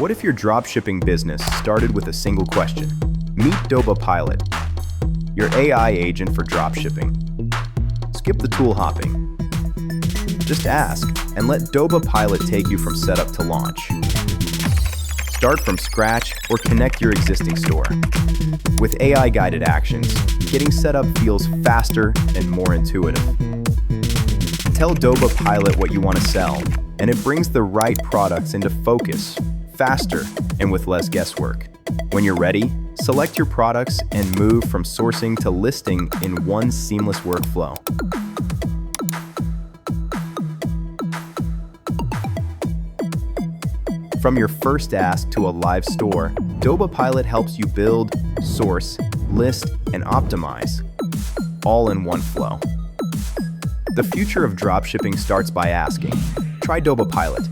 What if your dropshipping business started with a single question? Meet Doba Pilot, your AI agent for dropshipping. Skip the tool hopping. Just ask and let Doba Pilot take you from setup to launch. Start from scratch or connect your existing store. With AI-guided actions, getting set up feels faster and more intuitive. Tell Doba Pilot what you want to sell, and it brings the right products into focus, faster and with less guesswork. When you're ready, select your products and move from sourcing to listing in one seamless workflow. From your first ask to a live store, Doba Pilot helps you build, source, list, and optimize, all in one flow. The future of dropshipping starts by asking. Try Doba Pilot.